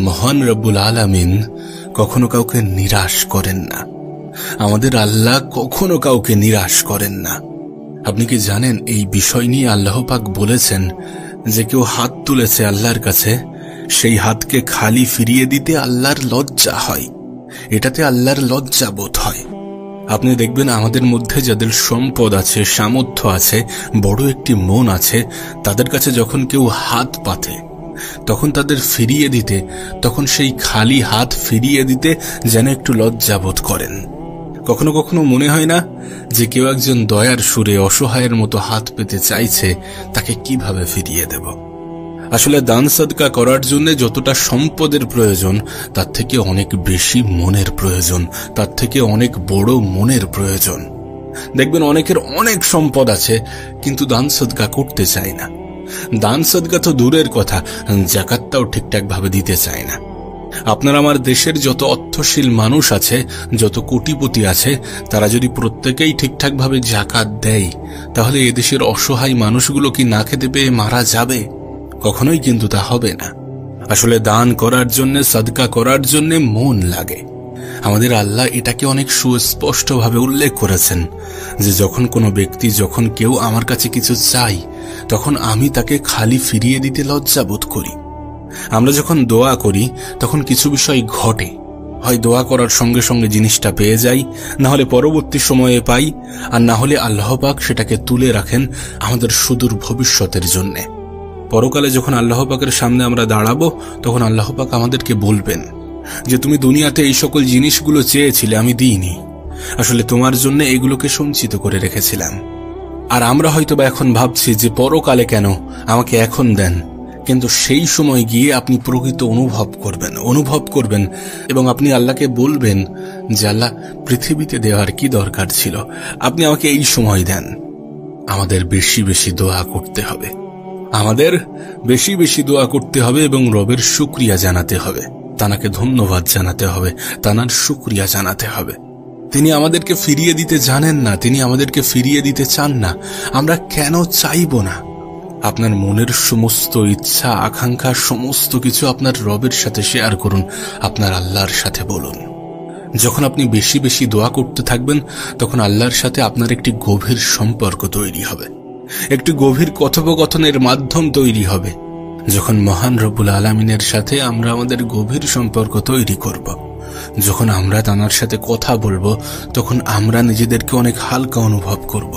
মহান রব্বুল আলামিন কখনো কাউকে নিরাশ করেন না। আমাদের আল্লাহ কখনো কাউকে নিরাশ করেন না। আপনি কি জানেন এই বিষয় নিয়ে আল্লাহ পাক বলেছেন যে কেউ হাত তুলেছে আল্লাহর কাছে, সেই হাতকে খালি ফিরিয়ে দিতে আল্লাহর লজ্জা হয়, এটাতে আল্লাহর লজ্জা বোধ হয়। আপনি দেখবেন আমাদের মধ্যে যাদের সম্পদ আছে, সামর্থ্য আছে, বড় একটি মন আছে, তাদের কাছে যখন কেউ হাত পাতে তখন তাদের ফিরিয়ে দিতে, তখন সেই খালি হাত ফিরিয়ে দিতে যেন একটু লজ্জা বোধ করেন। কখনো কখনো মনে হয় না যে কেউ একজন দয়ার সুরে অসহায়ের মতো হাত পেতে চাইছে, তাকে কিভাবে ফিরিয়ে দেব? আসলে দান সাদকা করার জন্য যতটা সম্পদের প্রয়োজন, তার থেকে অনেক বেশি মনের প্রয়োজন, তার থেকে অনেক বড় মনের প্রয়োজন। দেখবেন অনেকের অনেক সম্পদ আছে কিন্তু দান সাদকা করতে চায় না। দান সাদকা তো দূরের কথা, যাকাতটাও ঠিকঠাক ভাবে দিতে চায় না। আপনার আমার দেশের যত অর্থশীল মানুষ আছে, যত কোটিপতি আছে, তারা যদি প্রত্যেকেই ঠিকঠাক ভাবে যাকাত দেয়, তাহলে এদেশের অসহায় মানুষগুলো কি না খেতে পেয়ে মারা যাবে? কখনোই কিন্তু তা হবে না। আসলে দান করার জন্য, সাদকা করার জন্য মন লাগে। আমাদের আল্লাহ এটাকে অনেক সুস্পষ্টভাবে উল্লেখ করেছেন যে যখন কোনো ব্যক্তি, যখন কেউ আমার কাছে কিছু চাই, তখন আমি তাকে খালি ফিরিয়ে দিতে লজ্জা বোধ করি। আমরা যখন দোয়া করি তখন কিছু বিষয় ঘটে, হয় দোয়া করার সঙ্গে সঙ্গে জিনিসটা পেয়ে যাই, না হলে পরবর্তী সময়ে পাই, আর না হলে আল্লাহ পাক সেটাকে তুলে রাখেন আমাদের সুদূর ভবিষ্যতের জন্যে। পরকালে যখন আল্লাহ পাকের সামনে আমরা দাঁড়াবো, তখন আল্লাহ পাক আমাদেরকে বলবেন যে তুমি দুনিয়াতে এই সকল জিনিসগুলো চেয়েছিলে, আমি দিইনি, আসলে তোমার জন্য এগুলোকে সঞ্চিত করে রেখেছিলাম। আর আমরা হয়তোবা এখন ভাবছি যে পরকালে কেন, আমাকে এখন দেন। কিন্তু সেই সময় গিয়ে আপনি প্রকৃত অনুভব করবেন এবং আপনি আল্লাহকে বলবেন যে আল্লাহ, পৃথিবীতে দেওয়ার কি দরকার ছিল, আপনি আমাকে এই সময় দেন। আমাদের বেশি বেশি দোয়া করতে হবে, আমাদের বেশি বেশি দোয়া করতে হবে এবং রবের শুকরিয়া জানাতে হবে, তানাকে ধন্যবাদ জানাতে হবে, তানার শুকরিয়া জানাতে হবে। তিনি আমাদেরকে ফিরিয়ে দিতে জানেন না, তিনি আমাদেরকে ফিরিয়ে দিতে চান না। আমরা কেন চাইব না? আপনার মনের সমস্ত ইচ্ছা, আকাঙ্ক্ষা, সমস্ত কিছু আপনার রবের সাথে শেয়ার করুন, আপনার আল্লাহর সাথে বলুন। যখন আপনি বেশি বেশি দোয়া করতে থাকবেন, তখন আল্লাহর সাথে আপনার একটি গভীর সম্পর্ক তৈরি হবে, একটি গভীর কথোপকথনের মাধ্যম তৈরি হবে। যখন মহান রব্বুল আলামিনের সাথে আমরা আমাদের গভীর সম্পর্ক তৈরি করব, যখন আমরা তানার সাথে কথা বলবো, তখন আমরা নিজেদেরকে অনেক হালকা অনুভব করব।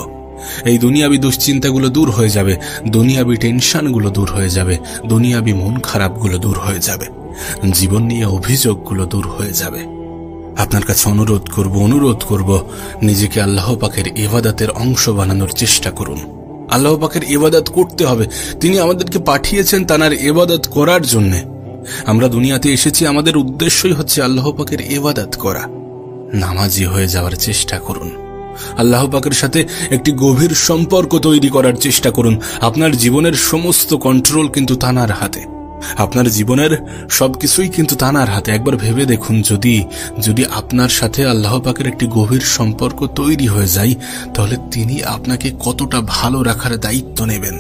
এই দুনিয়াবি দুশ্চিন্তাগুলো দূর হয়ে যাবে, দুনিয়াবি টেনশনগুলো দূর হয়ে যাবে, দুনিয়াবি মন খারাপগুলো দূর হয়ে যাবে, জীবন নিয়ে অভিযোগগুলো দূর হয়ে যাবে। আপনার কাছে অনুরোধ করব নিজেকে আল্লাহ পাকের ইবাদতের অংশ বানানোর চেষ্টা করুন। আল্লাহ পাকের ইবাদত করতে হবে। তিনি আমাদেরকে পাঠিয়েছেন তানার ইবাদত করার জন্যে। আমরা দুনিয়াতে এসেছি, আমাদের উদ্দেশ্যই হচ্ছে আল্লাহ পাকের ইবাদত করা। নামাজি হয়ে যাওয়ার চেষ্টা করুন, আল্লাহ পাকের সাথে একটি গভীর সম্পর্ক তৈরি করার চেষ্টা করুন। আপনার জীবনের সমস্ত কন্ট্রোল কিন্তু তানার হাতে, আপনার জীবনের সবকিছুই কিন্তু তানার হাতে। একবার ভেবে দেখুন, যদি আপনার সাথে আল্লাহ পাকের একটি গভীর সম্পর্ক তৈরি হয়ে যায়, তাহলে তিনি আপনাকে কতটা ভালো রাখার দায়িত্ব নেবেন।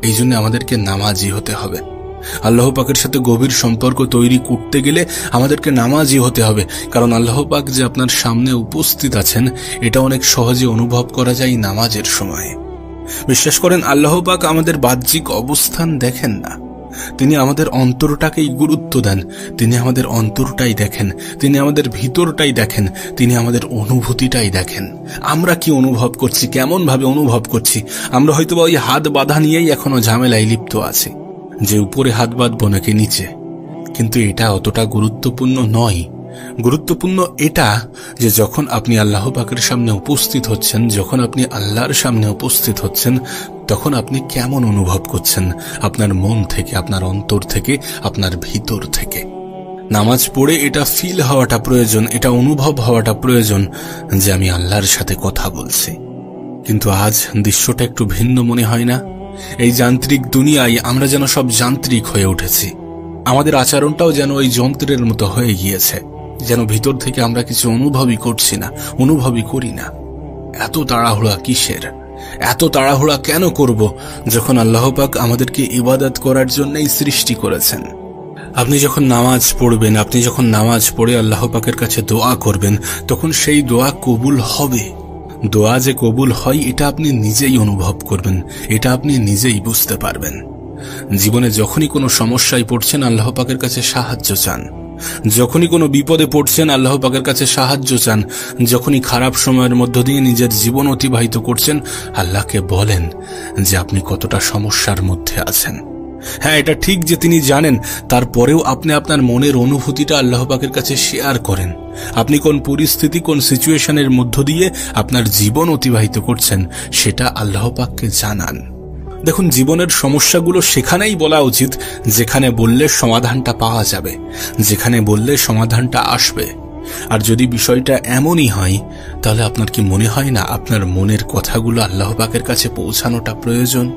এই জন্য আমাদেরকে নামাজি হতে হবে। আল্লাহ পাকের সাথে গভীর সম্পর্ক তৈরি করতে গেলে আমাদেরকে নামাজি হতে হবে, কারণ আল্লাহ পাক যে আপনার সামনে উপস্থিত আছেন, এটা অনেক সহজে অনুভব করা যায় নামাজের সময়ে। বিশ্বাস করেন, আল্লাহ পাক আমাদের বাহ্যিক অবস্থান দেখেন না, তিনি আমাদের অন্তরটাকেই গুরুত্ব দেন। তিনি আমাদের অন্তরটাই দেখেন, তিনি আমাদের ভিতরটাই দেখেন, তিনি আমাদের অনুভূতিটাই দেখেন। আমরা কি অনুভব করছি, কেমন ভাবে অনুভব করছি। আমরা হয়তোবা ওই হাত বাঁধা নিয়েই এখনো ঝামেলায় লিপ্ত আছি, যে উপরে হাত বাঁধবো নাকি নিচে। কিন্তু এটা অতটা গুরুত্বপূর্ণ নয়। গুরুত্বপূর্ণ এটা যে যখন আপনি আল্লাহ পাকের সামনে উপস্থিত হচ্ছেন, যখন আপনি আল্লাহর সামনে উপস্থিত হচ্ছেন, তখন আপনি কেমন অনুভব করছেন, আপনার মন থেকে, আপনার অন্তর থেকে, আপনার ভিতর থেকে। নামাজ পড়ে এটা ফিল হওয়াটা প্রয়োজন, এটা অনুভব হওয়াটা প্রয়োজন যে আমি আল্লাহর সাথে কথা বলছি। কিন্তু আজ দৃশ্যটা একটু ভিন্ন মনে হয় না? এই যান্ত্রিক দুনিয়ায় আমরা যেন সব যান্ত্রিক হয়ে উঠেছি। আমাদের আচরণটাও যেন ওই যন্ত্রের মতো হয়ে গিয়েছে, যেন ভিতর থেকে আমরা কিছু অনুভবই করছি না, অনুভবই করি না। এত তাড়াহুড়া কিসের? এত তাড়াহুড়া কেন করব, যখন আল্লাহ পাক আমাদেরকে ইবাদত করার জন্যই সৃষ্টি করেছেন? আপনি যখন নামাজ পড়বেন, আপনি যখন নামাজ পড়ে আল্লাহ পাকের কাছে দোয়া করবেন, তখন সেই দোয়া কবুল হবে। দোয়া যে কবুল হয় এটা আপনি নিজেই অনুভব করবেন, এটা আপনি নিজেই বুঝতে পারবেন। জীবনে যখনই কোনো সমস্যায় পড়ছেন আল্লাহ পাকের কাছে সাহায্য চান, যখনই কোনো বিপদে পড়ছেন আল্লাহ পাকের কাছে সাহায্য চান, যখনই খারাপ সময়ের মধ্য দিয়ে নিজের জীবন অতিবাহিত করছেন আল্লাহকে বলেন যে আপনি কতটা সমস্যার মধ্যে আছেন। হ্যাঁ, এটা ঠিক যে তিনি জানেন, তারপরেও আপনি আপনার মনের অনুভূতিটা আল্লাহ পাকের কাছে শেয়ার করেন। আপনি কোন পরিস্থিতি, কোন সিচুয়েশনের মধ্য দিয়ে আপনার জীবন অতিবাহিত করছেন সেটা আল্লাহ পাককে জানান। দেখুন, জীবনের সমস্যাগুলো সেখানেই বলা উচিত যেখানে বললে সমাধানটা পাওয়া যাবে, যেখানে বললে সমাধানটা আসবে। আর যদি বিষয়টা এমনই হয় তাহলে আপনার কি মনে হয় না আপনার মনের কথাগুলো আল্লাহ পাকের কাছে পৌঁছানোটা প্রয়োজন?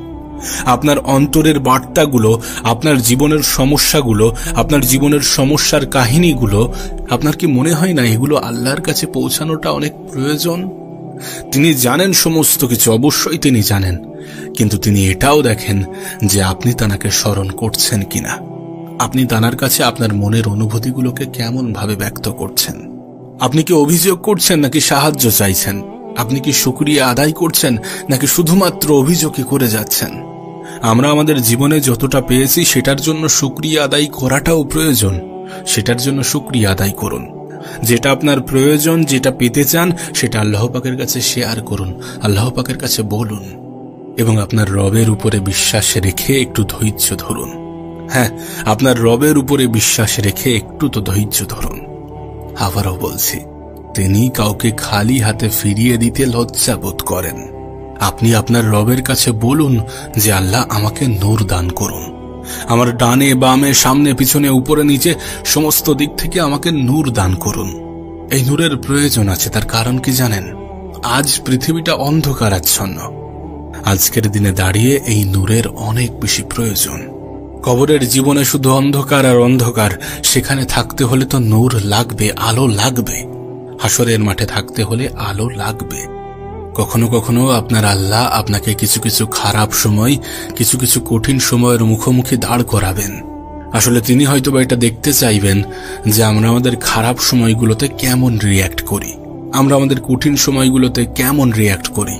আপনার অন্তরের বার্তাগুলো, আপনার জীবনের সমস্যাগুলো, আপনার জীবনের সমস্যার কাহিনীগুলো, আপনার কি মনে হয় না এগুলো আল্লাহর কাছে পৌঁছানোটা অনেক প্রয়োজন? তিনি জানেন সমস্ত কিছু, অবশ্যই তিনি জানেন, কিন্তু তিনি এটাও দেখেন যে আপনি তাঁকে স্মরণ করছেন কিনা, আপনি তাঁর কাছে আপনার মনের অনুভূতিগুলোকে কেমন ভাবে ব্যক্ত করছেন। আপনি কি অভিযোগ করছেন নাকি সাহায্য চাইছেন? আপনি কি শুকরিয়া আদায় করছেন নাকি শুধুমাত্র অভিযোগই করে যাচ্ছেন? আমরা আমাদের জীবনে যতটা পেয়েছি সেটার জন্য শুকরিয়া আদায় করাটাও প্রয়োজন। সেটার জন্য শুকরিয়া আদায় করুন। যেটা আপনার প্রয়োজন, যেটা পেতে চান, সেটা আল্লাহ পাকের কাছে শেয়ার করুন, আল্লাহ পাকের কাছে বলুন, এবং আপনার রবের উপরে বিশ্বাস রেখে একটু ধৈর্য ধরুন। হ্যাঁ, আপনার রবের উপরে বিশ্বাস রেখে একটু তো ধৈর্য ধরুন। আবারও বলছি, তিনি কাউকে খালি হাতে ফিরিয়ে দিতে লজ্জা বোধ করেন। আপনি আপনার রবের কাছে বলুন যে আল্লাহ আমাকে নূর দান করুন, আমার ডানে বামে সামনে পিছনে উপরে নিচে সমস্ত দিক থেকে আমাকে নূর দান করুন। এই নূরের প্রয়োজন আছে, তার কারণ কি জানেন? আজ পৃথিবীটা অন্ধকারাচ্ছন্ন। আজকের দিনে দাঁড়িয়ে এই নূরের অনেক বেশি প্রয়োজন। কবরের জীবনে শুধু অন্ধকার আর অন্ধকার, সেখানে থাকতে হলে তো নূর লাগবে, আলো লাগবে। হাসরের মাঠে থাকতে হলে আলো লাগবে। কখনো কখনো আপনার আল্লাহ আপনাকে কিছু কিছু খারাপ সময়, কিছু কিছু কঠিন সময়ের মুখোমুখি দাঁড় করাবেন। আসলে তিনি হয়তোবা এটা দেখতে চাইবেন যে আমরা আমাদের খারাপ সময়গুলোতে কেমন রিয়্যাক্ট করি, আমরা আমাদের কঠিন সময়গুলোতে কেমন রিয়্যাক্ট করি।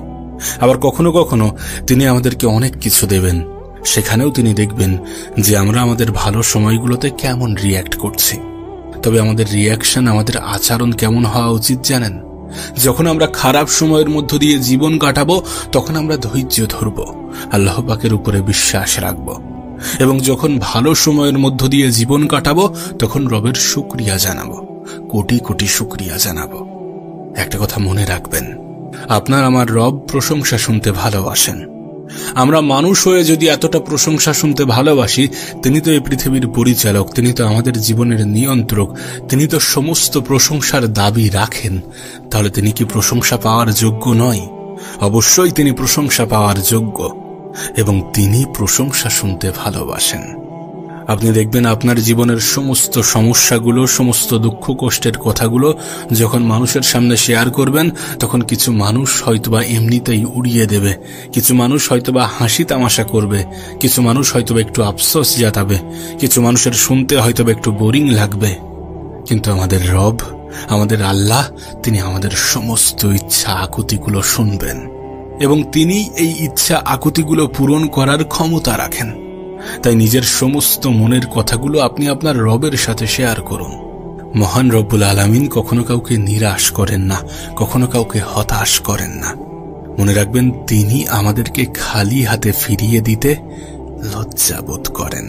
আবার কখনো কখনো তিনি আমাদেরকে অনেক কিছু দেবেন, সেখানেও তিনি দেখবেন যে আমরা আমাদের ভালো সময়গুলোতে কেমন রিয়্যাক্ট করছি। তবে আমাদের রিয়াকশন, আমাদের আচরণ কেমন হওয়া উচিত জানেন? যখন আমরা খারাপ সময়ের মধ্য দিয়ে জীবন কাটাবো তখন আমরা ধৈর্য ধরব, আল্লাহ পাকের উপরে বিশ্বাস রাখব, এবং যখন ভালো সময়ের মধ্য দিয়ে জীবন কাটাবো তখন রবের শুকরিয়া জানাবো, কোটি কোটি শুকরিয়া জানাবো। একটা কথা মনে রাখবেন, আপনার আমার রব প্রশংসা শুনতে ভালোবাসেন। আমরা মানুষ হয়ে যদি এতটা প্রশংসা শুনতে ভালোবাসি, তিনি তো এই পৃথিবীর পরিচালক, তিনি তো আমাদের জীবনের নিয়ন্ত্রক, তিনি তো সমস্ত প্রশংসার দাবি রাখেন। তাহলে তিনি কি প্রশংসা পাওয়ার যোগ্য নয়? অবশ্যই তিনি প্রশংসা পাওয়ার যোগ্য, এবং তিনি প্রশংসা শুনতে ভালোবাসেন। আপনি দেখবেন আপনার জীবনের সমস্ত সমস্যাগুলো, সমস্ত দুঃখ কষ্টের কথাগুলো যখন মানুষের সামনে শেয়ার করবেন, তখন কিছু মানুষ হয়তোবা এমনিতেই উড়িয়ে দেবে, কিছু মানুষ হয়তোবা হাসি তামাশা করবে, কিছু মানুষ হয়তোবা একটু আফসোস জাতাবে, কিছু মানুষের শুনতে হয়তোবা একটু বোরিং লাগবে। কিন্তু আমাদের রব, আমাদের আল্লাহ, তিনি আমাদের সমস্ত ইচ্ছা আকুতিগুলো শুনবেন, এবং তিনি এই ইচ্ছা আকুতিগুলো পূরণ করার ক্ষমতা রাখেন। তাই নিজের সমস্ত মনের কথাগুলো আপনি আপনার রবের সাথে শেয়ার করুন। মহান রব্বুল আলামিন কখনো কাউকে নিরাশ করেন না, কখনো কাউকে হতাশ করেন না। মনে রাখবেন, তিনি আমাদেরকে খালি হাতে ফিরিয়ে দিতে লজ্জা বোধ করেন।